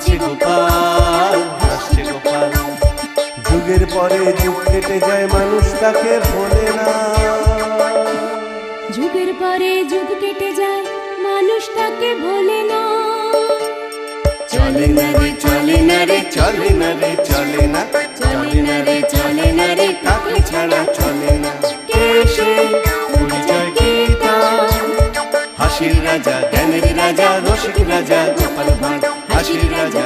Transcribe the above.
হাসছে গোপাল, হাসছে গোপাল। যুগের পরে যুগ কেটে যায়, মানুষ তাকে ভোলে না। যুগের পরে যুগ কেটে যায়, মানুষ তাকে ভোলে না। চলে না রে, চলে না রে, চলে না রে, চলে না, চলে না রে, চলে না রে, তাকে ছাড়া চলে না। কে সে? পরিচয় কি তার? হাসির রাজা, জ্ঞানের রাজা, রসিক রাজা গোপাল ভাঁড়। হাসির রাজা,